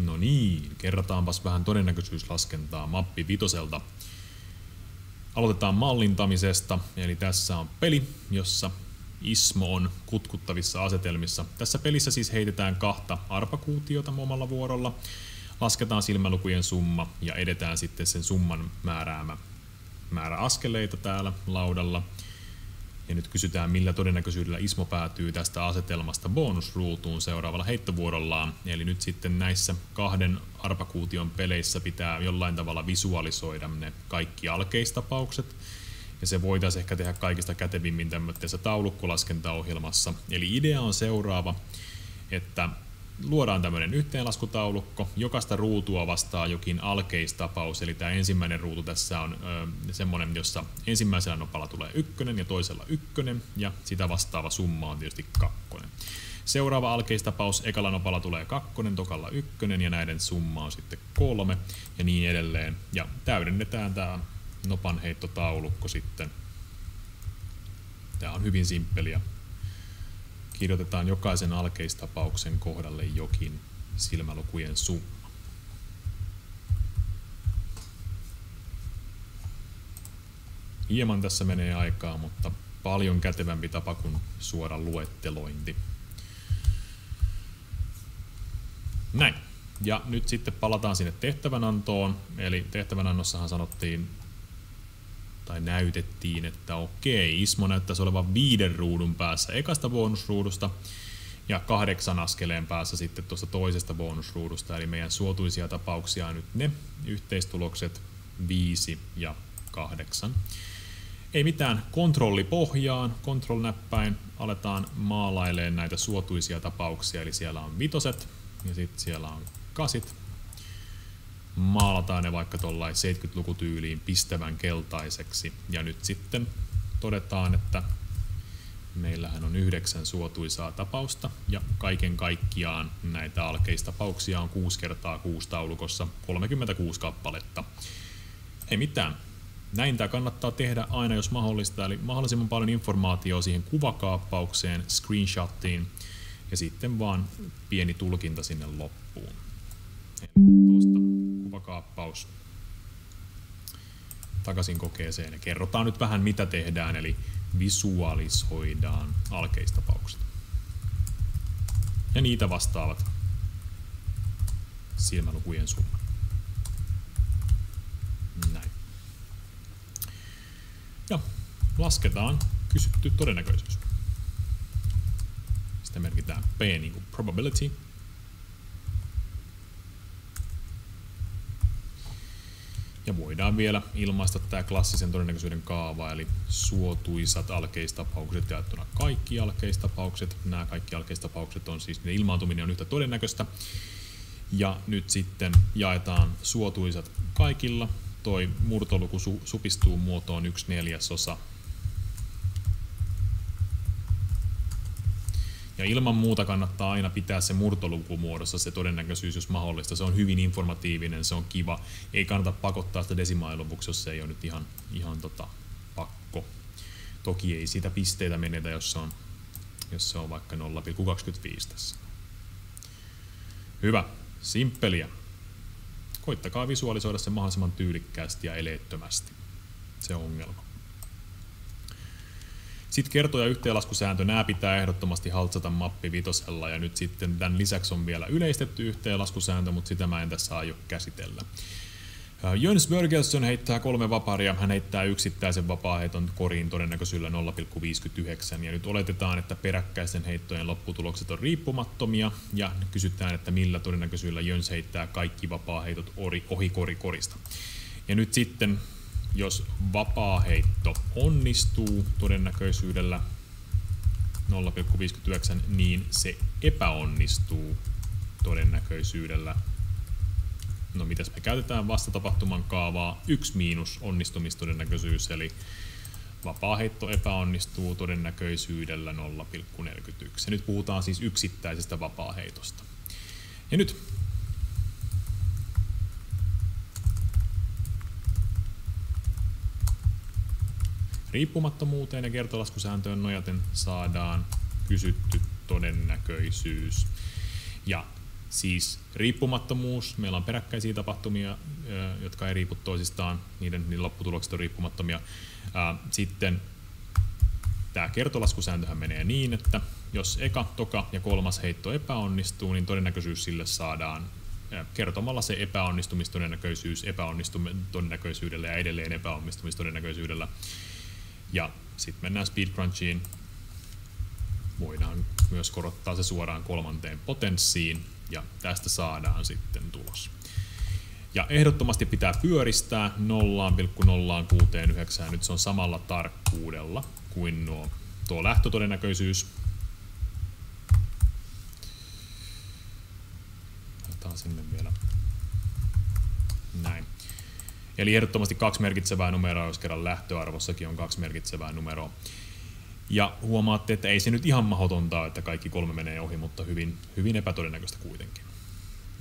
No niin, kerrataanpas vähän todennäköisyyslaskentaa mappi vitoselta. Aloitetaan mallintamisesta, eli tässä on peli, jossa Ismo on kutkuttavissa asetelmissa. Tässä pelissä siis heitetään 2 arpakuutiota omalla vuorolla, lasketaan silmälukujen summa ja edetään sitten sen summan määrä askeleita täällä laudalla. Ja nyt kysytään, millä todennäköisyydellä Ismo päätyy tästä asetelmasta bonusruutuun seuraavalla heittovuorollaan. Eli nyt sitten näissä 2 arpakuution peleissä pitää jollain tavalla visualisoida ne kaikki alkeistapaukset. Ja se voitaisiin ehkä tehdä kaikista kätevimmin tämmöisessä taulukkolaskentaohjelmassa. Eli idea on seuraava, että luodaan tämmöinen yhteenlaskutaulukko, jokaista ruutua vastaa jokin alkeistapaus, eli tämä ensimmäinen ruutu tässä on semmoinen, jossa ensimmäisellä nopalla tulee 1 ja toisella 1, ja sitä vastaava summa on tietysti 2. Seuraava alkeistapaus, ekalla nopalla tulee 2, tokalla 1, ja näiden summa on sitten 3, ja niin edelleen. Ja täydennetään tämä nopanheittotaulukko sitten. Tämä on hyvin simppeliä. Kirjoitetaan jokaisen alkeistapauksen kohdalle jokin silmälukujen summa. Hieman tässä menee aikaa, mutta paljon kätevämpi tapa kuin suora luettelointi. Näin. Ja nyt sitten palataan sinne tehtävänantoon. Eli tehtävänannossahan sanottiin tai näytettiin, että okei, Ismo näyttäisi olevan 5 ruudun päässä ekasta bonusruudusta ja 8 askeleen päässä sitten tuosta toisesta bonusruudusta. Eli meidän suotuisia tapauksia on nyt ne yhteistulokset 5 ja 8. Ei mitään, kontrolli pohjaan, control-näppäin aletaan maalailemaan näitä suotuisia tapauksia. Eli siellä on 5 ja sitten siellä on 8. Maalataan ne vaikka tuollain 70-lukutyyliin pistävän keltaiseksi. Ja nyt sitten todetaan, että meillähän on 9 suotuisaa tapausta. Ja kaiken kaikkiaan näitä alkeistapauksia on 6 kertaa 6 taulukossa, 36 kappaletta. Ei mitään. Näin tämä kannattaa tehdä aina jos mahdollista. Eli mahdollisimman paljon informaatiota siihen kuvakaappaukseen, screenshottiin ja sitten vaan pieni tulkinta sinne loppuun. Eli tuosta kuvakaappaus takaisin kokeeseen ja kerrotaan nyt vähän mitä tehdään, eli visualisoidaan alkeistapaukset. Ja niitä vastaavat silmälukujen summa. Näin. Ja lasketaan kysytty todennäköisyys. Sitten merkitään P niin kuin probability. Ja voidaan vielä ilmaista tämä klassisen todennäköisyyden kaava, eli suotuisat alkeistapaukset jaettuna kaikki alkeistapaukset. Nämä kaikki alkeistapaukset on siis, ne ilmaantuminen on yhtä todennäköistä. Ja nyt sitten jaetaan suotuisat kaikilla. Toi murtoluku supistuu muotoon 1/4. Ja ilman muuta kannattaa aina pitää se murtolukumuodossa se todennäköisyys, jos mahdollista. Se on hyvin informatiivinen, se on kiva. Ei kannata pakottaa sitä desimaaliluvuksi, jos se ei ole nyt ihan pakko. Toki ei siitä pisteitä menetä, jos se on vaikka 0,25 tässä. Hyvä, simppeliä. Koittakaa visualisoida se mahdollisimman tyylikkäästi ja eleettömästi. Se on ongelma. Sitten kerto- ja yhteenlaskusääntö, nämä pitää ehdottomasti haltsata mappi vitosella, ja nyt sitten tämän lisäksi on vielä yleistetty yhteenlaskusääntö, mutta sitä mä en tässä aio käsitellä. Jöns Börgelsson heittää 3 vaparia, hän heittää yksittäisen vapaaheiton koriin todennäköisyydellä 0,59, ja nyt oletetaan, että peräkkäisten heittojen lopputulokset on riippumattomia, ja kysytään, että millä todennäköisyydellä Jöns heittää kaikki vapaaheitot ohi korista. Ja nyt sitten jos vapaaheitto onnistuu todennäköisyydellä 0,59, niin se epäonnistuu todennäköisyydellä. No mitäs me käytetään vastatapahtuman kaavaa 1- onnistumistodennäköisyys, eli vapaaheitto epäonnistuu todennäköisyydellä 0,41. Ja nyt puhutaan siis yksittäisestä vapaaheitosta. Ja nyt riippumattomuuteen ja kertolaskusääntöön nojaten saadaan kysytty todennäköisyys. Ja siis riippumattomuus. Meillä on peräkkäisiä tapahtumia, jotka ei riipu toisistaan, niiden lopputulokset on riippumattomia. Sitten tämä kertolaskusääntöhän menee niin, että jos eka, toka ja kolmas heitto epäonnistuu, niin todennäköisyys sille saadaan kertomalla se epäonnistumistodennäköisyys epäonnistumistodennäköisyydellä ja edelleen epäonnistumistodennäköisyydellä. Ja sitten mennään speed crunchiin. Voidaan myös korottaa se suoraan kolmanteen potenssiin ja tästä saadaan sitten tulos. Ja ehdottomasti pitää pyöristää 0,069. Nyt se on samalla tarkkuudella kuin tuo lähtötodennäköisyys. Otetaan sinne vielä näin. Eli ehdottomasti 2 merkitsevää numeroa, jos kerran lähtöarvossakin on 2 merkitsevää numeroa. Ja huomaatte, että ei se nyt ihan mahdotonta, että kaikki 3 menee ohi, mutta hyvin epätodennäköistä kuitenkin.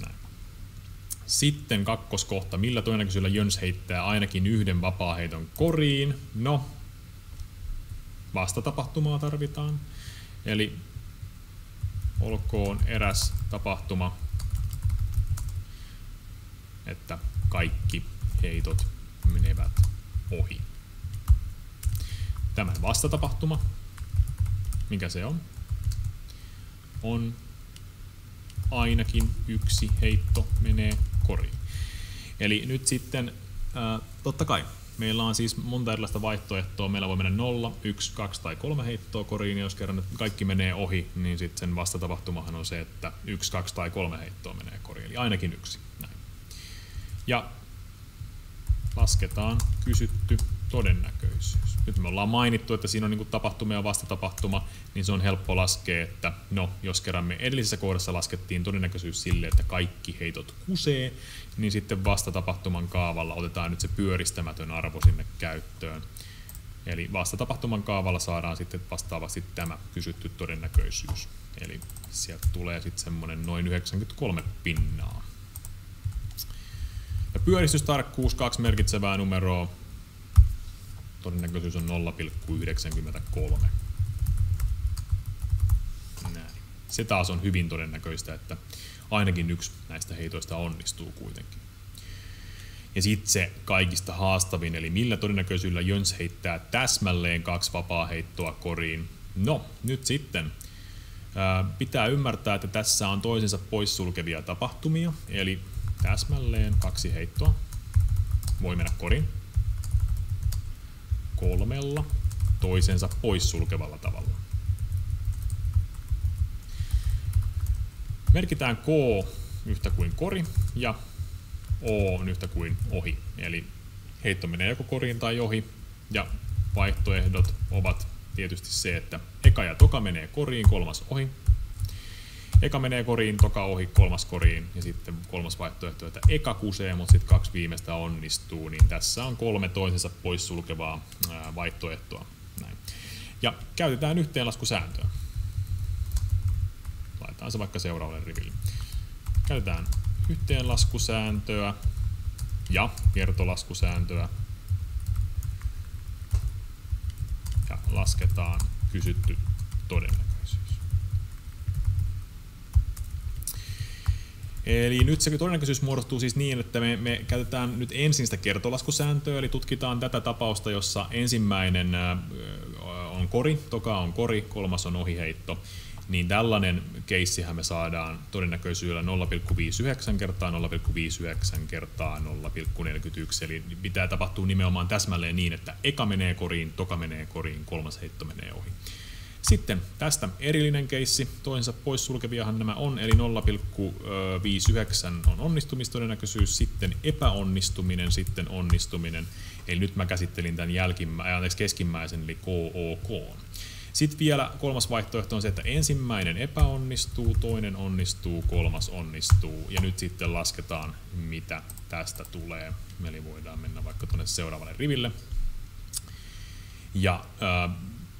Näin. Sitten kakkoskohta, millä todennäköisyydellä Jöns heittää ainakin yhden vapaaheiton koriin? No, vastatapahtumaa tarvitaan. Eli olkoon eräs tapahtuma, että kaikki heitot menevät ohi. Tämä vastatapahtuma, mikä se on? On ainakin yksi heitto menee koriin. Eli nyt sitten totta kai meillä on siis monta erilaista vaihtoehtoa. Meillä voi mennä 0, 1, 2 tai 3 heittoa koriin, ja jos kerran kaikki menee ohi, niin sitten sen vastatapahtumahan on se, että 1, 2 tai 3 heittoa menee koriin, eli ainakin yksi. Näin. Ja lasketaan kysytty todennäköisyys. Nyt me ollaan mainittu, että siinä on niin kuin tapahtuma ja vastatapahtuma, niin se on helppo laskea, että no, jos kerran me edellisessä kohdassa laskettiin todennäköisyys sille, että kaikki heitot kusee, niin sitten vastatapahtuman kaavalla otetaan nyt se pyöristämätön arvo sinne käyttöön. Eli vastatapahtuman kaavalla saadaan sitten vastaavasti tämä kysytty todennäköisyys. Eli sieltä tulee sitten semmoinen noin 93 pinnaa. Ja pyöristystarkkuus 2 merkitsevää numeroa. Todennäköisyys on 0,93. Näin. Se taas on hyvin todennäköistä, että ainakin yksi näistä heitoista onnistuu kuitenkin. Ja sitten se kaikista haastavin, eli millä todennäköisyydellä Jöns heittää täsmälleen 2 vapaaheittoa koriin. No, nyt sitten pitää ymmärtää, että tässä on toisensa poissulkevia tapahtumia, eli täsmälleen 2 heittoa voi mennä koriin 3 toisensa poissulkevalla tavalla. Merkitään K yhtä kuin kori ja O on yhtä kuin ohi. Eli heitto menee joko koriin tai ohi, ja vaihtoehdot ovat tietysti se, että eka ja toka menee koriin, kolmas ohi. Eka menee koriin, toka ohi, kolmas koriin, ja sitten kolmas vaihtoehto, että eka kusee, mutta sitten 2 viimeistä onnistuu, niin tässä on 3 toisensa poissulkevaa vaihtoehtoa. Näin. Ja käytetään yhteenlaskusääntöä. Laitetaan se vaikka seuraavalle riville. Käytetään yhteenlaskusääntöä ja kertolaskusääntöä ja lasketaan kysytty todennäköisyys. Eli nyt se todennäköisyys muodostuu siis niin, että me käytetään nyt ensin sitä kertolaskusääntöä, eli tutkitaan tätä tapausta, jossa ensimmäinen on kori, toka on kori, kolmas on ohiheitto. Niin tällainen keissihän me saadaan todennäköisyydellä 0,59 kertaa 0,59 kertaa 0,41, eli pitää tapahtua nimenomaan täsmälleen niin, että eka menee koriin, toka menee koriin, kolmas heitto menee ohi. Sitten tästä erillinen keissi, toisensa poissulkeviahan nämä on, eli 0,59 on onnistumistodennäköisyys, sitten epäonnistuminen, sitten onnistuminen, eli nyt mä käsittelin tämän keskimmäisen, eli KOK. Sitten vielä kolmas vaihtoehto on se, että ensimmäinen epäonnistuu, toinen onnistuu, kolmas onnistuu, ja nyt sitten lasketaan, mitä tästä tulee. Eli voidaan mennä vaikka tuonne seuraavalle riville. Ja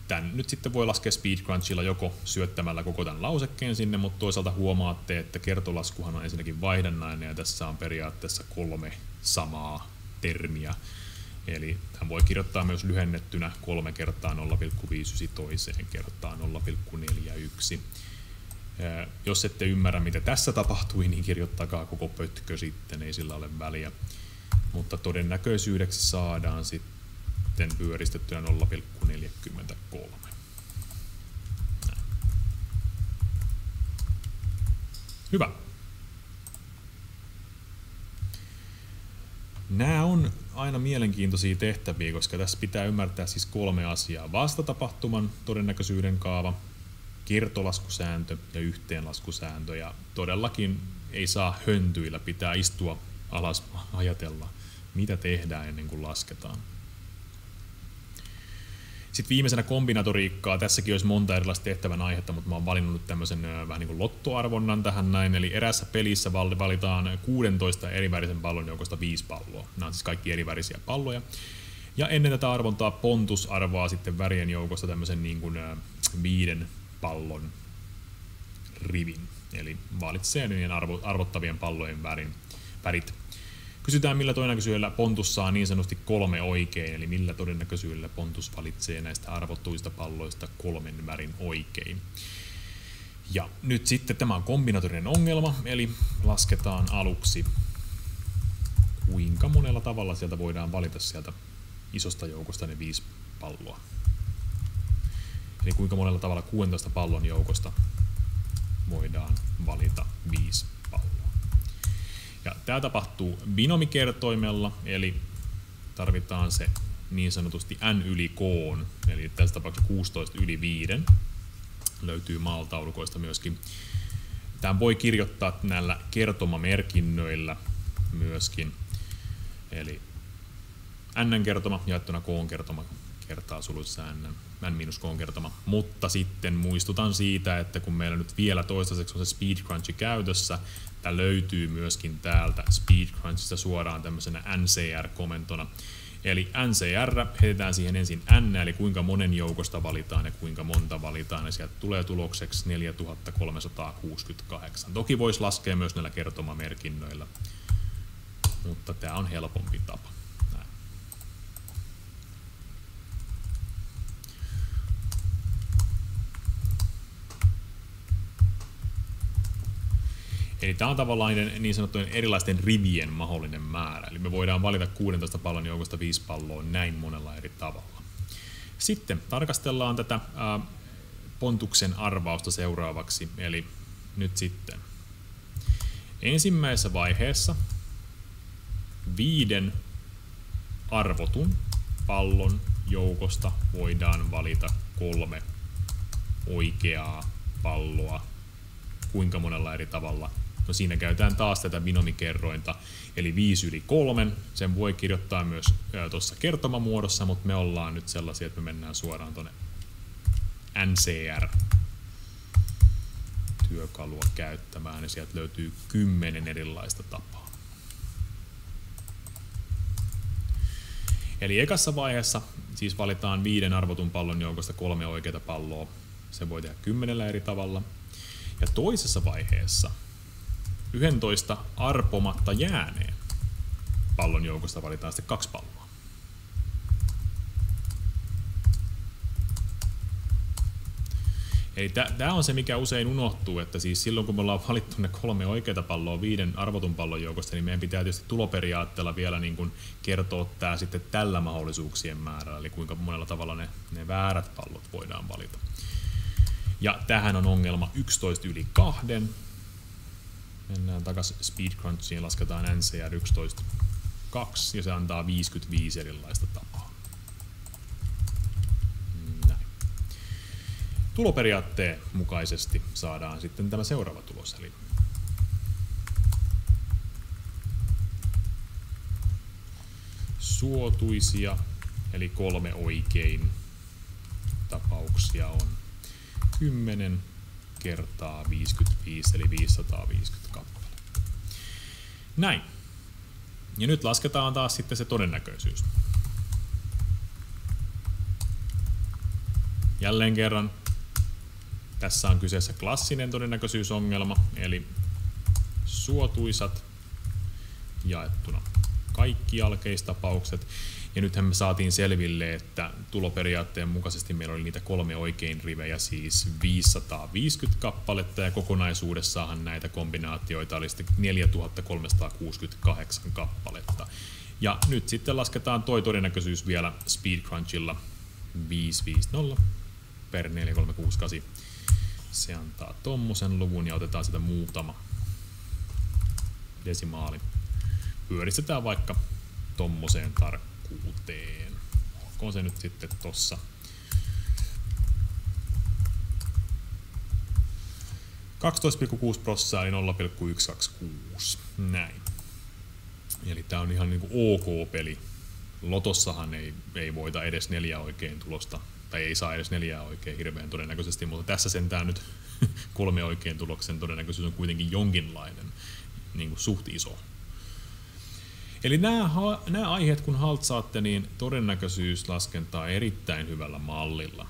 tämän nyt sitten voi laskea speed crunchilla joko syöttämällä koko tämän lausekkeen sinne, mutta toisaalta huomaatte, että kertolaskuhan on ensinnäkin vaihdannainen, ja tässä on periaatteessa 3 samaa termiä. Eli tämän voi kirjoittaa myös lyhennettynä 3 kertaa 0,59 toiseen kertaa 0,41. Jos ette ymmärrä, mitä tässä tapahtui, niin kirjoittakaa koko pötkö sitten, ei sillä ole väliä. Mutta todennäköisyydeksi saadaan sitten pyöristettyä 0,43. Hyvä. Nämä on aina mielenkiintoisia tehtäviä, koska tässä pitää ymmärtää siis 3 asiaa. Vastatapahtuman todennäköisyyden kaava, kiertolaskusääntö ja yhteenlaskusääntö. Ja todellakin ei saa höntyillä, pitää istua alas, ajatella, mitä tehdään ennen kuin lasketaan. Sitten viimeisenä kombinatoriikkaa. Tässäkin olisi monta erilaista tehtävän aihetta, mutta mä oon valinnut tämmöisen vähän niin kuin lottoarvonnan tähän näin. Eli erässä pelissä valitaan 16 erivärisen pallon joukosta 5 palloa. Nämä on siis kaikki erivärisiä palloja. Ja ennen tätä arvontaa Pontus arvaa sitten värien joukosta tämmöisen niin kuin 5 pallon rivin. Eli valitsee niiden arvottavien pallojen värit. Kysytään, millä todennäköisyydellä Pontus saa niin sanotusti 3 oikein, eli millä todennäköisyydellä Pontus valitsee näistä arvottuista palloista 3 värin oikein. Ja nyt sitten tämä on kombinatorinen ongelma, eli lasketaan aluksi, kuinka monella tavalla sieltä voidaan valita sieltä isosta joukosta ne 5 palloa. Eli kuinka monella tavalla 16 pallon joukosta voidaan valita 5 palloa. Ja tämä tapahtuu binomikertoimella, eli tarvitaan se niin sanotusti n yli k, eli tässä tapauksessa 16 yli 5. Löytyy maaltaulukoista myöskin. Tämän voi kirjoittaa näillä kertomamerkinnöillä myöskin. Eli n-kertoma jaettuna k-kertoma kertaa suluissa n-k-kertoma. Mutta sitten muistutan siitä, että kun meillä nyt vielä toistaiseksi on se SpeedCrunchi käytössä, tämä löytyy myöskin täältä SpeedCrunchista suoraan tämmöisenä NCR-komentona. Eli NCR heitetään siihen ensin n, eli kuinka monen joukosta valitaan ja kuinka monta valitaan, ja sieltä tulee tulokseksi 4368. Toki voisi laskea myös näillä kertomamerkinnöillä, mutta tämä on helpompi tapa. Näin. Eli tämä on tavallaan niin sanottujen erilaisten rivien mahdollinen määrä. Eli me voidaan valita 16 pallon joukosta 5 palloa näin monella eri tavalla. Sitten tarkastellaan tätä Pontuksen arvausta seuraavaksi. Eli nyt sitten ensimmäisessä vaiheessa 5 arvotun pallon joukosta voidaan valita 3 oikeaa palloa. Kuinka monella eri tavalla? No siinä käytetään taas tätä binomikerrointa, eli 5 yli 3. Sen voi kirjoittaa myös tuossa kertomamuodossa, mutta me ollaan nyt sellaisia, että me mennään suoraan tuonne NCR-työkalua käyttämään, ja sieltä löytyy 10 erilaista tapaa. Eli ekassa vaiheessa siis valitaan 5 arvotun pallon joukosta 3 oikeaa palloa. Se voi tehdä 10 eri tavalla. Ja toisessa vaiheessa 11 arpomatta jääneen pallon joukosta valitaan sitten 2 palloa. Eli tämä on se, mikä usein unohtuu, että siis silloin kun me ollaan valittu ne 3 oikeaa palloa 5 arvotun pallon joukosta, niin meidän pitää tietysti tuloperiaatteella vielä niin kuin kertoa tämä sitten tällä mahdollisuuksien määrällä, eli kuinka monella tavalla ne väärät pallot voidaan valita. Ja tähän on ongelma 11 yli 2. Mennään takaisin SpeedCrunchiin, lasketaan NCR 11 2 ja se antaa 55 erilaista tapaa. Näin. Tuloperiaatteen mukaisesti saadaan sitten tämä seuraava tulos. Eli suotuisia, eli 3 oikein tapauksia on 10 kertaa 55, eli 550 kappaletta. Näin. Ja nyt lasketaan taas sitten se todennäköisyys. Jälleen kerran tässä on kyseessä klassinen todennäköisyysongelma, eli suotuisat jaettuna kaikki alkeistapaukset. Ja nythän me saatiin selville, että tuloperiaatteen mukaisesti meillä oli niitä 3 oikein rivejä, siis 550 kappaletta, ja kokonaisuudessaanhan näitä kombinaatioita oli sitten 4368 kappaletta. Ja nyt sitten lasketaan toi todennäköisyys vielä SpeedCrunchilla 550 per 4368. Se antaa tommosen luvun ja otetaan sitä muutama desimaali. Pyöristetään vaikka tommoseen tarkkuuteen. Onko se nyt sitten tossa 12,6% eli 0,126. Näin. Eli tää on ihan niinku ok peli. Lotossahan ei voita edes 4 oikein tulosta. Tai ei saa edes 4 oikein hirveän todennäköisesti, mutta tässä sentään nyt 3 oikein tuloksen todennäköisyys on kuitenkin jonkinlainen, niin kuin suht iso. Eli nämä aiheet kun haltsaatte, niin todennäköisyyslaskentaa erittäin hyvällä mallilla.